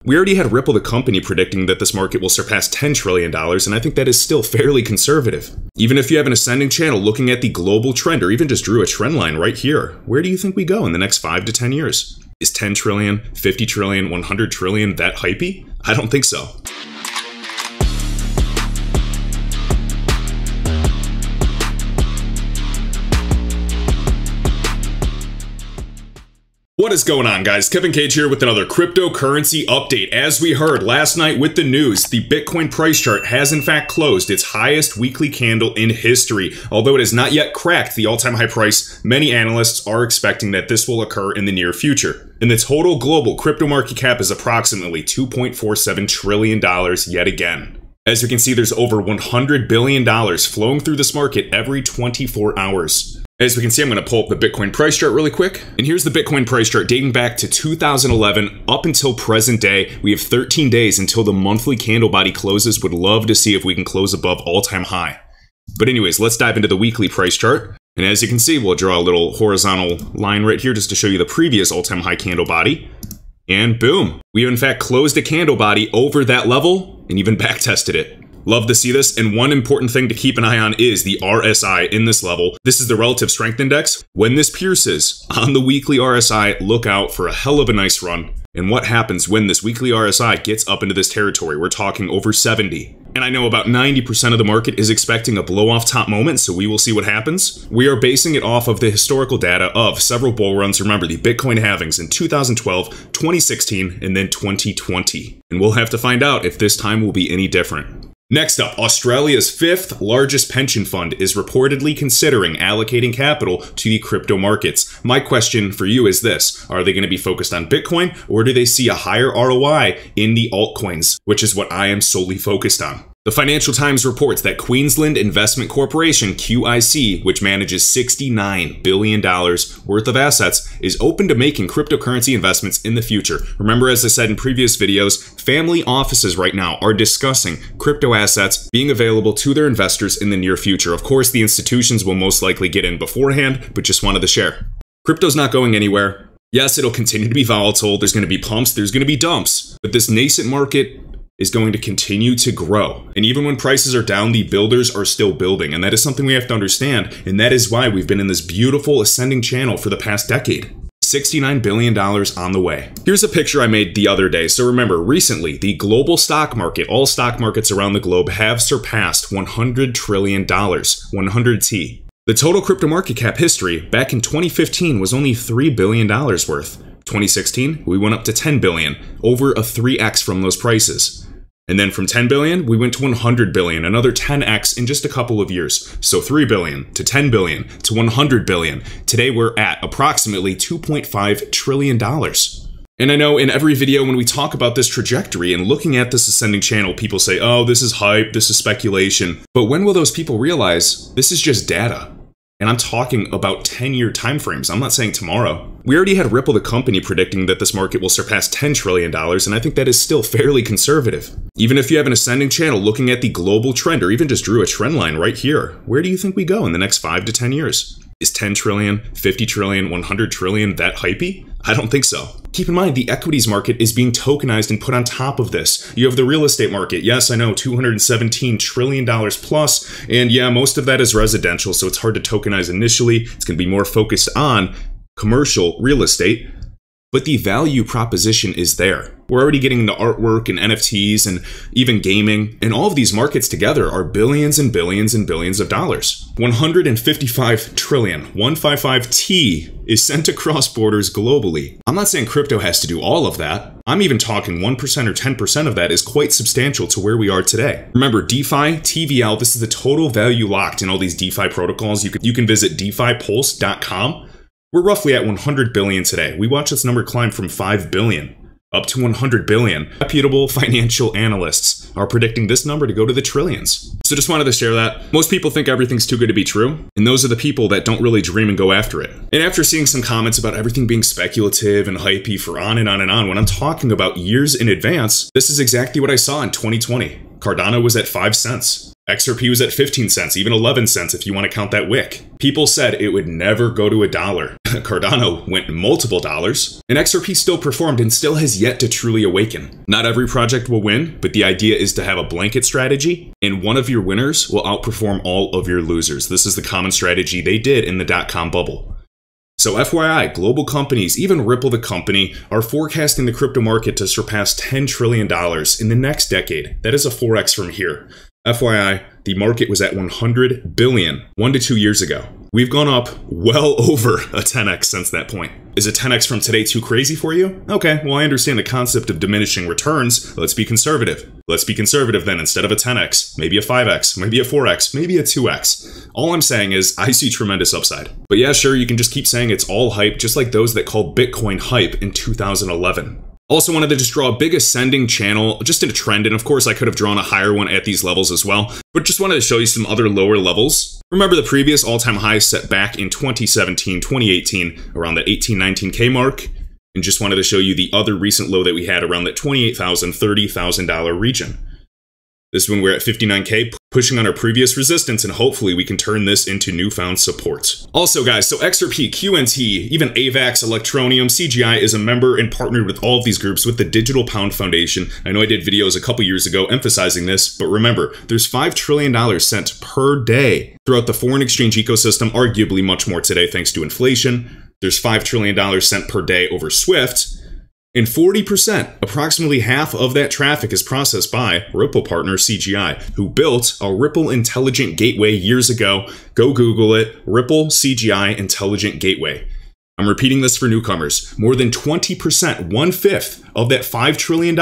We already had Ripple, the company, predicting that this market will surpass $10 trillion, and I think that is still fairly conservative. Even if you have an ascending channel looking at the global trend, or even just drew a trend line right here, where do you think we go in the next 5 to 10 years? Is 10 trillion, 50 trillion, 100 trillion that hypey? I don't think so. What is going on, guys? Kevin Cage here with another cryptocurrency update. As we heard last night with the news, the Bitcoin price chart has in fact closed its highest weekly candle in history. Although it has not yet cracked the all-time high price, many analysts are expecting that this will occur in the near future. And the total global crypto market cap is approximately $2.47 trillion yet again. As you can see, there's over $100 billion flowing through this market every 24 hours. As we can see, I'm going to pull up the Bitcoin price chart really quick. And here's the Bitcoin price chart dating back to 2011 up until present day. We have 13 days until the monthly candle body closes. Would love to see if we can close above all-time high. But anyways, let's dive into the weekly price chart. And as you can see, we'll draw a little horizontal line right here just to show you the previous all-time high candle body. And boom, we in fact closed a candle body over that level and even back tested it. Love to see this, and one important thing to keep an eye on is the RSI in this level. This is the Relative Strength Index. When this pierces on the weekly RSI, look out for a hell of a nice run. And what happens when this weekly RSI gets up into this territory? We're talking over 70. And I know about 90% of the market is expecting a blow-off top moment, so we will see what happens. We are basing it off of the historical data of several bull runs. Remember, the Bitcoin halvings in 2012, 2016, and then 2020. And we'll have to find out if this time will be any different. Next up, Australia's 5th largest pension fund is reportedly considering allocating capital to the crypto markets. My question for you is this: are they going to be focused on Bitcoin, or do they see a higher ROI in the altcoins, which is what I am solely focused on? The Financial Times reports that Queensland Investment Corporation, QIC, which manages $69 billion worth of assets, is open to making cryptocurrency investments in the future. Remember, as I said in previous videos, family offices right now are discussing crypto assets being available to their investors in the near future. Of course, the institutions will most likely get in beforehand, but just wanted to share. Crypto's not going anywhere. Yes, it'll continue to be volatile. There's going to be pumps, there's going to be dumps, but this nascent market is going to continue to grow. And even when prices are down, the builders are still building. And that is something we have to understand. And that is why we've been in this beautiful ascending channel for the past decade. $69 billion on the way. Here's a picture I made the other day. So remember, recently, the global stock market, all stock markets around the globe have surpassed $100 trillion, 100T. The total crypto market cap history back in 2015 was only $3 billion worth. 2016, we went up to 10 billion, over a 3x from those prices. And then from 10 billion, we went to 100 billion, another 10x in just a couple of years. So 3 billion to 10 billion to 100 billion. Today we're at approximately $2.5 trillion. And I know in every video when we talk about this trajectory and looking at this ascending channel, people say, oh, this is hype, this is speculation. But when will those people realize this is just data? And I'm talking about 10-year timeframes. I'm not saying tomorrow. We already had Ripple, the company, predicting that this market will surpass $10 trillion, and I think that is still fairly conservative. Even if you have an ascending channel looking at the global trend, or even just drew a trend line right here, where do you think we go in the next 5 to 10 years? Is 10 trillion, 50 trillion, 100 trillion that hypey? I don't think so. Keep in mind, the equities market is being tokenized and put on top of this. You have the real estate market. Yes, I know, $217 trillion plus. And yeah, most of that is residential, so it's hard to tokenize initially. It's going to be more focused on commercial real estate. But the value proposition is there. We're already getting into artwork and NFTs and even gaming. And all of these markets together are billions and billions and billions of dollars. 155 trillion, 155T, is sent across borders globally. I'm not saying crypto has to do all of that. I'm even talking 1% or 10% of that is quite substantial to where we are today. Remember, DeFi, TVL, this is the total value locked in all these DeFi protocols. You can visit DeFiPulse.com. We're roughly at 100 billion today. We watch this number climb from 5 billion up to 100 billion. Reputable financial analysts are predicting this number to go to the trillions. So just wanted to share that. Most people think everything's too good to be true, and those are the people that don't really dream and go after it. And after seeing some comments about everything being speculative and hypey for on and on and on, when I'm talking about years in advance, this is exactly what I saw in 2020. Cardano was at 5 cents. XRP was at 15 cents, even 11 cents if you want to count that wick. People said it would never go to $1. Cardano went multiple dollars, and XRP still performed and still has yet to truly awaken. Not every project will win, but the idea is to have a blanket strategy, and one of your winners will outperform all of your losers. This is the common strategy they did in the dot-com bubble. So FYI, global companies, even Ripple the company, are forecasting the crypto market to surpass $10 trillion in the next decade. That is a 4x from here. FYI, the market was at $100 billion 1 to 2 years ago. We've gone up well over a 10x since that point. Is a 10x from today too crazy for you? Okay, well I understand the concept of diminishing returns. Let's be conservative. Let's be conservative then. Instead of a 10x, maybe a 5x, maybe a 4x, maybe a 2x. All I'm saying is I see tremendous upside. But yeah, sure, you can just keep saying it's all hype, just like those that called Bitcoin hype in 2011. Also wanted to just draw a big ascending channel, just in a trend, and of course I could have drawn a higher one at these levels as well, but just wanted to show you some other lower levels. Remember the previous all-time highs set back in 2017, 2018, around the 18-19K mark, and just wanted to show you the other recent low that we had around that $28,000, $30,000 region. This one we're at 59K, pushing on our previous resistance, and hopefully we can turn this into newfound support. Also guys, so XRP, QNT, even AVAX, Electroneum, CGI is a member and partnered with all of these groups with the Digital Pound Foundation. I know I did videos a couple years ago emphasizing this, but remember, there's $5 trillion sent per day throughout the foreign exchange ecosystem, arguably much more today thanks to inflation. There's $5 trillion sent per day over SWIFT. And 40%, approximately half of that traffic is processed by Ripple partner CGI, who built a Ripple Intelligent Gateway years ago. Go Google it, Ripple CGI Intelligent Gateway. I'm repeating this for newcomers. More than 20%, 1/5 of that $5 trillion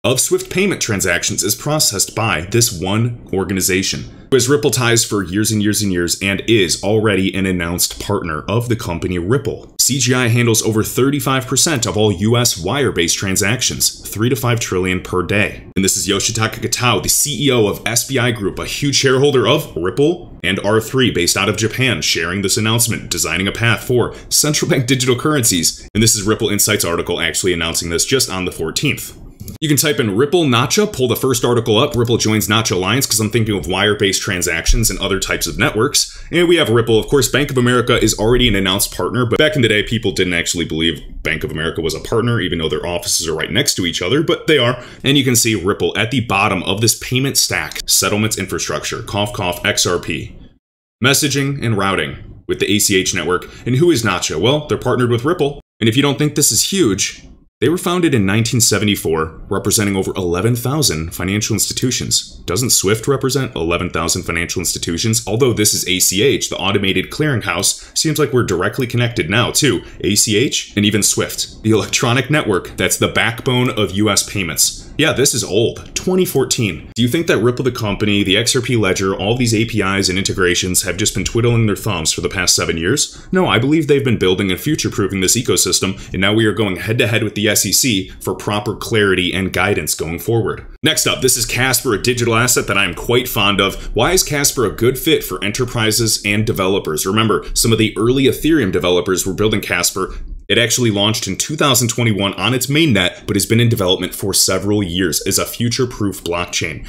of SWIFT payment transactions is processed by this one organization, who has Ripple ties for years and years and years and is already an announced partner of the company Ripple. CGI handles over 35% of all US wire-based transactions, 3 to 5 trillion per day. And this is Yoshitaka Katao, the CEO of SBI Group, a huge shareholder of Ripple and R3 based out of Japan, sharing this announcement, designing a path for central bank digital currencies. And this is Ripple Insights article actually announcing this just on the 14th. You can type in Ripple Nacha, pull the first article up, Ripple joins Nacha Alliance, because I'm thinking of wire-based transactions and other types of networks. And we have Ripple. Of course, Bank of America is already an announced partner, but back in the day, people didn't actually believe Bank of America was a partner, even though their offices are right next to each other, but they are. And you can see Ripple at the bottom of this payment stack, settlements infrastructure, cough cough XRP, messaging and routing with the ACH network. And who is Nacha? Well, they're partnered with Ripple. And if you don't think this is huge, they were founded in 1974, representing over 11,000 financial institutions. Doesn't SWIFT represent 11,000 financial institutions? Although this is ACH, the automated clearinghouse, seems like we're directly connected now to ACH and even SWIFT, the electronic network that's the backbone of US payments. Yeah, this is old, 2014. Do you think that Ripple the company, the XRP ledger, all these APIs and integrations have just been twiddling their thumbs for the past 7 years? No, I believe they've been building and future-proofing this ecosystem, and now we are going head-to-head with the SEC for proper clarity and guidance going forward. Next up, this is Casper, a digital asset that I am quite fond of. Why is Casper a good fit for enterprises and developers? Remember, some of the early Ethereum developers were building Casper. It actually launched in 2021 on its mainnet, but has been in development for several years as a future-proof blockchain.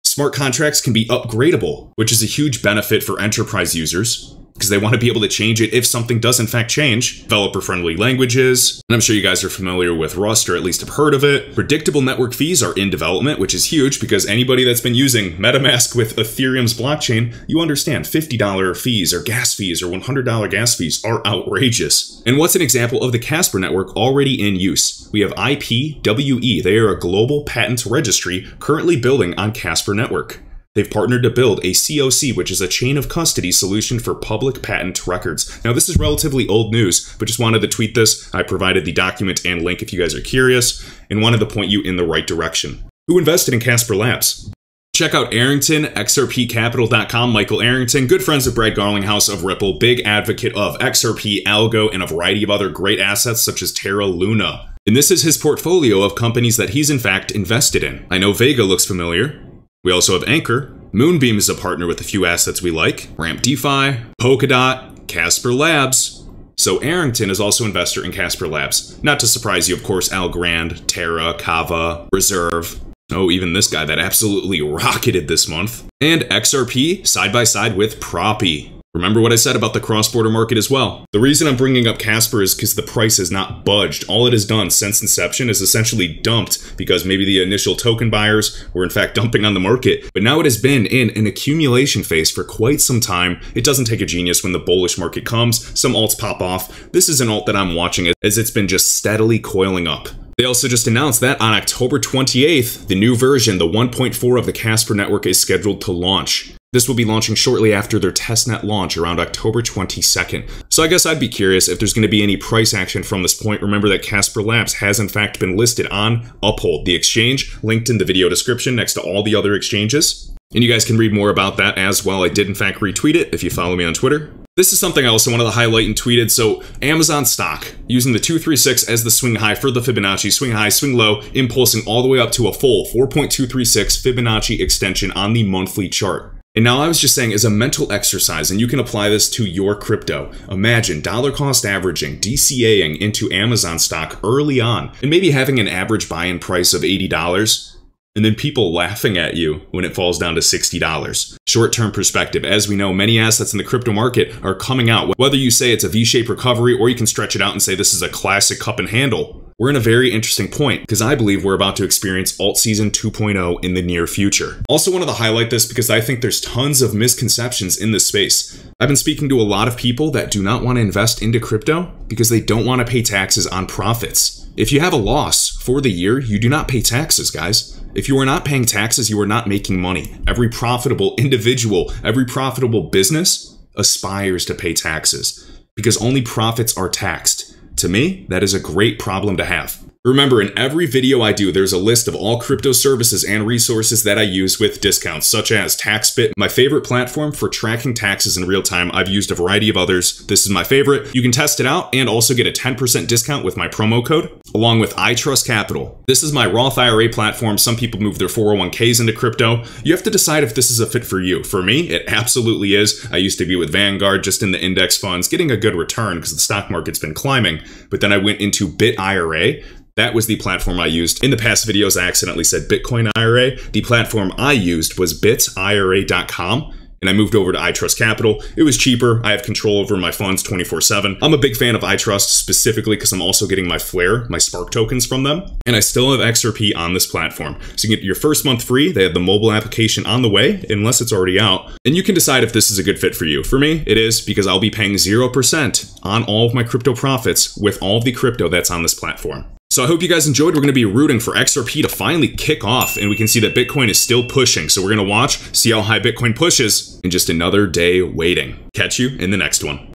Smart contracts can be upgradable, which is a huge benefit for enterprise users, because they want to be able to change it if something does in fact change. Developer-friendly languages, and I'm sure you guys are familiar with Rust, or at least have heard of it. Predictable network fees are in development, which is huge, because anybody that's been using MetaMask with Ethereum's blockchain, you understand $50 fees or gas fees or $100 gas fees are outrageous. And what's an example of the Casper network already in use? We have IPWE. They are a global patent registry currently building on Casper network. They've partnered to build a COC, which is a chain of custody solution for public patent records. Now, this is relatively old news, but just wanted to tweet this. I provided the document and link if you guys are curious, and wanted to point you in the right direction. Who invested in Casper Labs? Check out Arrington, XRPcapital.com. Michael Arrington, good friends of Brad Garlinghouse of Ripple, big advocate of XRP, Algo, and a variety of other great assets such as Terra Luna. And this is his portfolio of companies that he's in fact invested in. I know Vega looks familiar. We also have Anchor. Moonbeam is a partner with a few assets we like. Ramp DeFi, Polkadot, Casper Labs. So Arrington is also an investor in Casper Labs. Not to surprise you, of course, Algorand, Terra, Kava, Reserve. Oh, even this guy that absolutely rocketed this month. And XRP side by side with Proppy. Remember what I said about the cross-border market as well. The reason I'm bringing up Casper is because the price has not budged. All it has done since inception is essentially dumped because maybe the initial token buyers were in fact dumping on the market, but now it has been in an accumulation phase for quite some time. It doesn't take a genius when the bullish market comes. Some alts pop off. This is an alt that I'm watching as it's been just steadily coiling up. They also just announced that on October 28th, the new version, the 1.4 of the Casper network, is scheduled to launch. This will be launching shortly after their testnet launch around October 22nd. So I guess I'd be curious if there's going to be any price action from this point. Remember that Casper Labs has in fact been listed on Uphold, the exchange, linked in the video description next to all the other exchanges. And you guys can read more about that as well. I did in fact retweet it if you follow me on Twitter. This is something I also wanted to highlight and tweeted. So Amazon stock, using the 236 as the swing high for the Fibonacci, swing high, swing low, impulsing all the way up to a full 4.236 Fibonacci extension on the monthly chart. And now I was just saying as a mental exercise, and you can apply this to your crypto. Imagine dollar cost averaging, DCAing into Amazon stock early on, and maybe having an average buy-in price of $80. And then people laughing at you when it falls down to $60. Short-term perspective. As we know, many assets in the crypto market are coming out. Whether you say it's a V-shaped recovery or you can stretch it out and say this is a classic cup and handle, we're in a very interesting point because I believe we're about to experience alt season 2.0 in the near future. Also wanted to highlight this because I think there's tons of misconceptions in this space. I've been speaking to a lot of people that do not want to invest into crypto because they don't want to pay taxes on profits. If you have a loss for the year, you do not pay taxes, guys. If you are not paying taxes, you are not making money. Every profitable individual, every profitable business aspires to pay taxes because only profits are taxed. To me, that is a great problem to have. Remember, in every video I do, there's a list of all crypto services and resources that I use with discounts, such as TaxBit, my favorite platform for tracking taxes in real time. I've used a variety of others. This is my favorite. You can test it out and also get a 10% discount with my promo code, along with iTrustCapital. This is my Roth IRA platform. Some people move their 401ks into crypto. You have to decide if this is a fit for you. For me, it absolutely is. I used to be with Vanguard, just in the index funds, getting a good return because the stock market's been climbing. But then I went into Bit IRA. That was the platform I used. In the past videos, I accidentally said Bitcoin IRA. The platform I used was bitira.com, and I moved over to iTrustCapital. It was cheaper. I have control over my funds 24/7. I'm a big fan of iTrust specifically because I'm also getting my Flare, my Spark tokens from them, and I still have XRP on this platform. So you get your first month free. They have the mobile application on the way, unless it's already out, and you can decide if this is a good fit for you. For me, it is because I'll be paying 0% on all of my crypto profits with all of the crypto that's on this platform. So I hope you guys enjoyed. We're going to be rooting for XRP to finally kick off, and we can see that Bitcoin is still pushing. So we're going to watch, see how high Bitcoin pushes, and just another day waiting. Catch you in the next one.